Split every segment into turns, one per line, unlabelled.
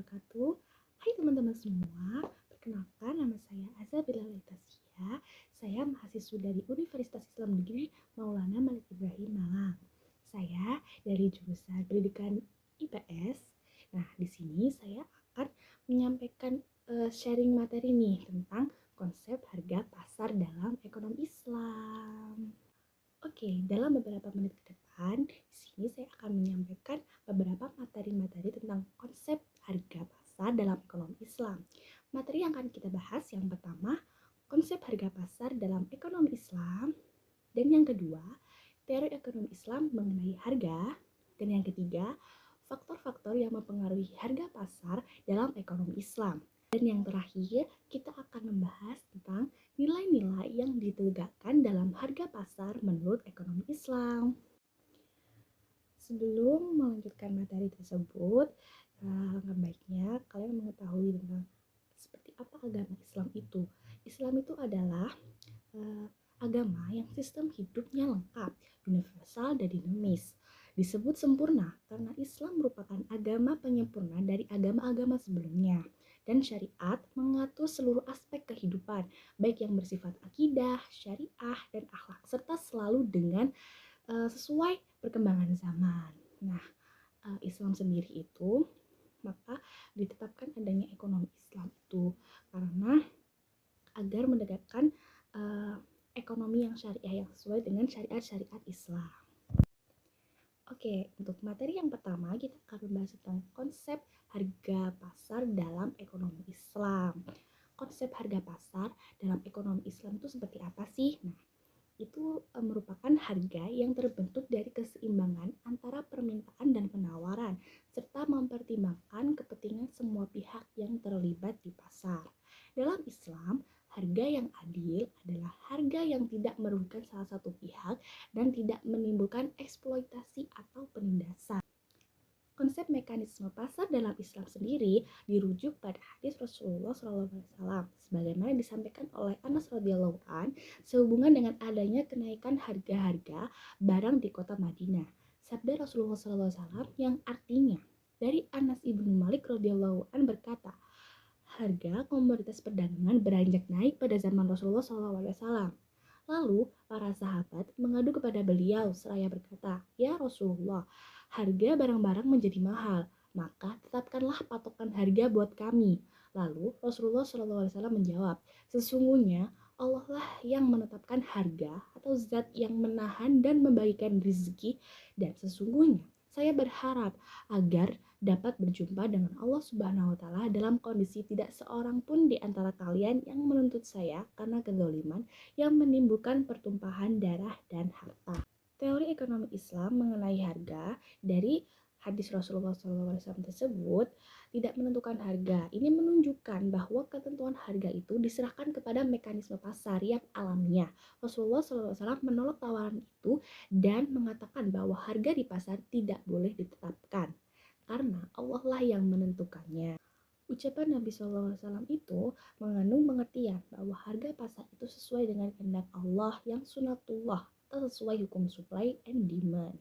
wabarakatuh. Hai teman-teman semua, perkenalkan nama saya Azza Bilal Itasia. Saya mahasiswa dari Universitas Islam Negeri Maulana Malik Ibrahim Malang. Saya dari jurusan Pendidikan IPS. Nah, di sini saya akan menyampaikan sharing materi nih tentang konsep harga pasar dalam ekonomi Islam. Oke, dalam beberapa menit ke depan, di sini saya akan menyampaikan beberapa materi-materi tentang konsep harga pasar dalam ekonomi Islam. Materi yang akan kita bahas yang pertama, konsep harga pasar dalam ekonomi Islam, dan yang kedua, teori ekonomi Islam mengenai harga, dan yang ketiga, faktor-faktor yang mempengaruhi harga pasar dalam ekonomi Islam. Dan yang terakhir, kita akan membahas tentang nilai-nilai yang ditegakkan dalam harga pasar menurut ekonomi Islam. Sebelum melanjutkan materi tersebut, alangkah baiknya kalian mengetahui tentang seperti apa agama Islam itu. Islam itu adalah agama yang sistem hidupnya lengkap, universal dan dinamis. Disebut sempurna karena Islam merupakan agama penyempurna dari agama-agama sebelumnya. Dan syariat mengatur seluruh aspek kehidupan, baik yang bersifat akidah, syariah, dan akhlak, serta selalu dengan sesuai perkembangan zaman. Nah, Islam sendiri itu, maka ditetapkan adanya ekonomi Islam itu karena agar menegakkan ekonomi yang syariah yang sesuai dengan syariat-syariat Islam. Oke, untuk materi yang pertama kita akan membahas tentang konsep harga pasar dalam ekonomi Islam. Konsep harga pasar dalam ekonomi Islam itu seperti apa sih? Nah, itu merupakan harga yang terbentuk dari keseimbangan antara permintaan dan penawaran, serta mempertimbangkan kepentingan semua pihak yang terlibat di pasar. Dalam Islam, harga yang adil adalah harga yang tidak merugikan salah satu pihak dan tidak menimbulkan eksploitasi atau penindasan. Konsep mekanisme pasar dalam Islam sendiri dirujuk pada hadis Rasulullah SAW, sebagaimana disampaikan oleh Anas radhiyallahu an sehubungan dengan adanya kenaikan harga-harga barang di kota Madinah. Sabda Rasulullah SAW yang artinya dari Anas ibnu Malik radhiyallahu an berkata, harga komoditas perdagangan beranjak naik pada zaman Rasulullah SAW. Lalu para sahabat mengadu kepada beliau seraya berkata, "Ya Rasulullah, harga barang-barang menjadi mahal, maka tetapkanlah patokan harga buat kami." Lalu Rasulullah SAW menjawab, "Sesungguhnya Allah lah yang menetapkan harga atau zat yang menahan dan membagikan rezeki, dan sesungguhnya saya berharap agar dapat berjumpa dengan Allah Subhanahu wa Ta'ala dalam kondisi tidak seorang pun di antara kalian yang menuntut saya karena kezaliman yang menimbulkan pertumpahan darah dan harta." Teori ekonomi Islam mengenai harga dari hadis Rasulullah SAW tersebut tidak menentukan harga. Ini menunjukkan bahwa ketentuan harga itu diserahkan kepada mekanisme pasar yang alamiah. Rasulullah SAW menolak tawaran itu dan mengatakan bahwa harga di pasar tidak boleh ditetapkan karena Allah lah yang menentukannya. Ucapan Nabi SAW itu mengandung pengertian bahwa harga pasar itu sesuai dengan kehendak Allah yang sunatullah atau sesuai hukum supply and demand.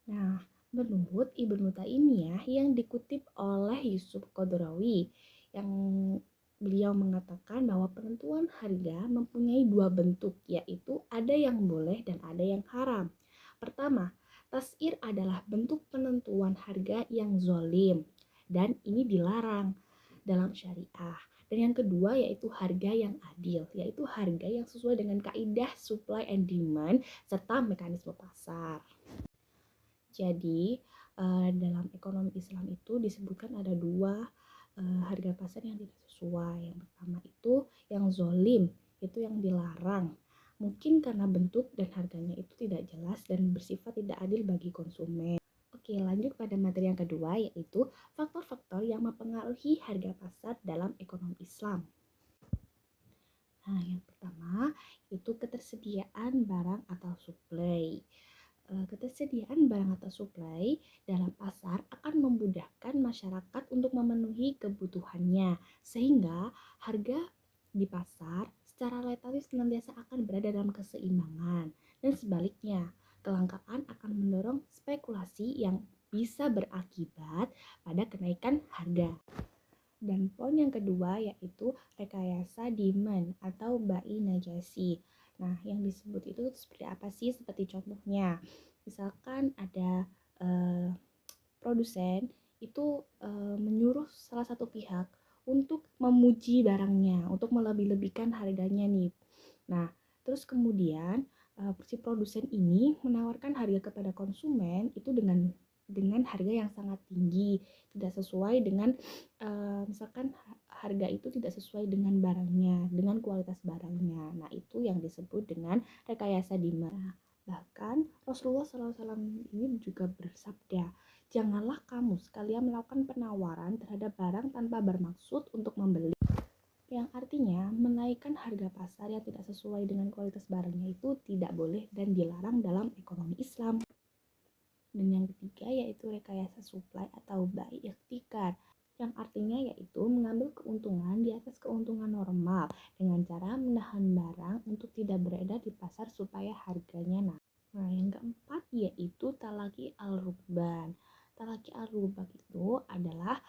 Nah, menurut Ibnu Taimiyah yang dikutip oleh Yusuf Qadrawi, yang beliau mengatakan bahwa penentuan harga mempunyai dua bentuk, yaitu ada yang boleh dan ada yang haram. Pertama, tas'ir adalah bentuk penentuan harga yang zolim, dan ini dilarang dalam syariah. Dan yang kedua yaitu harga yang adil, yaitu harga yang sesuai dengan kaidah supply and demand serta mekanisme pasar. Jadi dalam ekonomi Islam itu disebutkan ada dua harga pasar yang tidak sesuai. Yang pertama itu yang zolim, itu yang dilarang. Mungkin karena bentuk dan harganya itu tidak jelas dan bersifat tidak adil bagi konsumen. Oke, lanjut pada materi yang kedua, yaitu faktor-faktor yang mempengaruhi harga pasar dalam ekonomi Islam. Nah, yang pertama itu ketersediaan barang atau supply. Ketersediaan barang atau supply dalam pasar akan memudahkan masyarakat untuk memenuhi kebutuhannya, sehingga harga di pasar secara relatif senantiasa akan berada dalam keseimbangan. Dan sebaliknya, kelangkaan akan mendorong spekulasi yang bisa berakibat pada kenaikan seperti apa sih? Seperti contohnya, misalkan ada produsen itu menyuruh salah satu pihak untuk memuji barangnya, untuk melebih-lebihkan harganya nih. Nah, terus kemudian si produsen ini menawarkan harga kepada konsumen itu dengan harga yang sangat tinggi, tidak sesuai dengan misalkan harga itu tidak sesuai dengan barangnya, dengan kualitas barangnya. Nah, itu yang disebut dengan rekayasa demand. Bahkan Rasulullah SAW ini juga bersabda, janganlah kamu sekalian melakukan penawaran terhadap barang tanpa bermaksud untuk membeli. Yang artinya menaikkan harga pasar yang tidak sesuai dengan kualitas barangnya itu tidak boleh dan dilarang dalam ekonomi Islam. Dan yang ketiga yaitu rekayasa supply atau buy ikhtikar, yang artinya yaitu mengambil keuntungan di atas keuntungan normal dengan cara menahan barang untuk tidak beredar di pasar supaya harganya naik. Nah, yang keempat yaitu talaki al-rukban. Talaki al-rukban itu adalah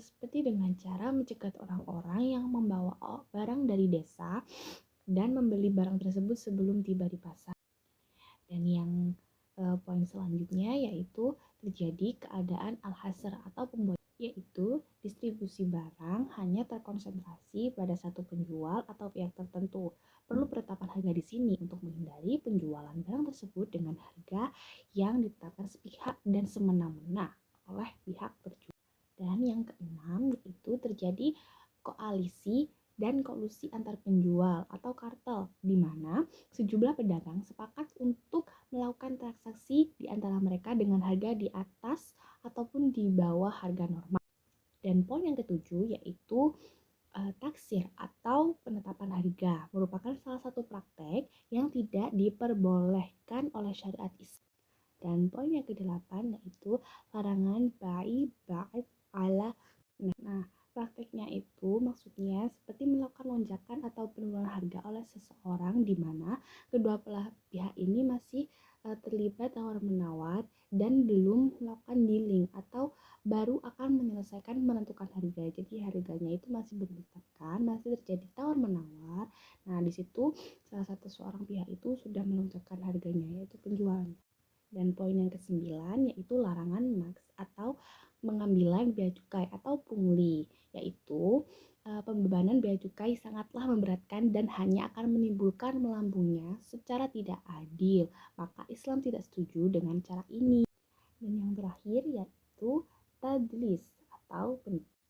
seperti dengan cara mencegat orang-orang yang membawa barang dari desa dan membeli barang tersebut sebelum tiba di pasar. Dan yang poin selanjutnya yaitu terjadi keadaan al-hasr atau pemboikotan, yaitu distribusi barang hanya terkonsentrasi pada satu penjual atau pihak tertentu. Perlu penetapan harga di sini untuk menghindari penjualan barang tersebut dengan harga yang ditetapkan sepihak dan semena-mena oleh pihak terjual. Dan yang keenam yaitu terjadi koalisi dan kolusi antar penjual atau kartel, di mana sejumlah pedagang sepakat untuk melakukan transaksi di antara mereka dengan harga di atas ataupun di bawah harga normal. Dan poin yang ketujuh yaitu taksir atau penetapan harga, merupakan salah satu praktek yang tidak diperbolehkan oleh syariat Islam. Dan poin yang kedelapan yaitu larangan bai ba'id ala. Nah, prakteknya itu maksudnya seperti melakukan lonjakan atau penurunan harga oleh seseorang di mana kedua belah pihak ini masih terlibat tawar-menawar dan belum melakukan dealing atau baru akan menyelesaikan menentukan harga. Jadi harganya itu masih belum ditetapkan, masih terjadi tawar-menawar. Nah, di situ salah satu seorang pihak itu sudah menentukan harganya yaitu penjual. Dan poin yang kesembilan yaitu larangan maks atau pengambilan bea cukai atau pungli, yaitu pembebanan bea cukai sangatlah memberatkan dan hanya akan menimbulkan melambungnya secara tidak adil. Maka Islam tidak setuju dengan cara ini. Dan yang terakhir yaitu tadlis atau penipuan.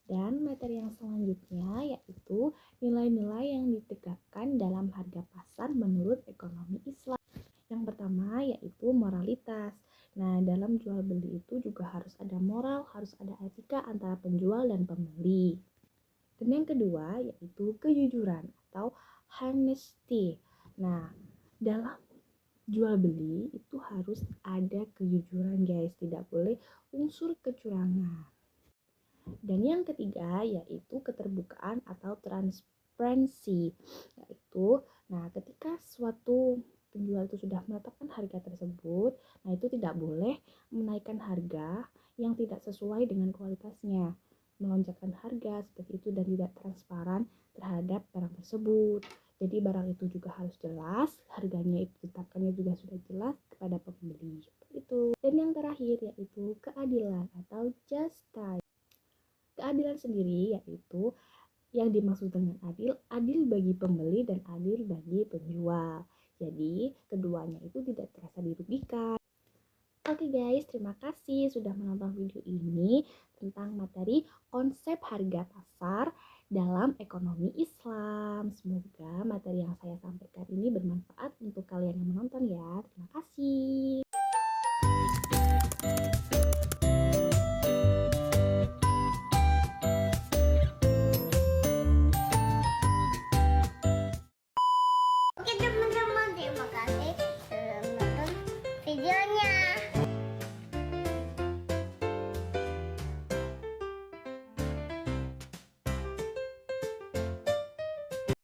Dan materi yang selanjutnya yaitu nilai-nilai yang ditegakkan dalam harga pasar menurut ekonomi Islam. Yang pertama yaitu moralitas. Nah, dalam jual beli itu juga harus ada moral, harus ada etika antara penjual dan pembeli. Dan yang kedua yaitu kejujuran atau honesty. Nah, dalam jual beli itu harus ada kejujuran guys, tidak boleh unsur kecurangan. Dan yang ketiga yaitu keterbukaan atau transparansi, yaitu ketika suatu penjual itu sudah menetapkan harga tersebut, nah itu tidak boleh menaikkan harga yang tidak sesuai dengan kualitasnya, melonjakkan harga seperti itu dan tidak transparan terhadap barang tersebut. Jadi barang itu juga harus jelas, harganya itu ditetapkannya juga sudah jelas kepada pembeli. Itu. Dan yang terakhir yaitu keadilan atau justice. Keadilan sendiri yaitu yang dimaksud dengan adil, adil bagi pembeli dan adil bagi penjual. Jadi keduanya itu tidak terasa dirugikan. Oke guys, terima kasih sudah menonton video ini tentang materi konsep harga pasar dalam ekonomi Islam. Semoga materi yang saya sampaikan ini bermanfaat untuk kalian yang menonton ya. Terima kasih.
Oke teman-teman, terima kasih sudah menonton videonya.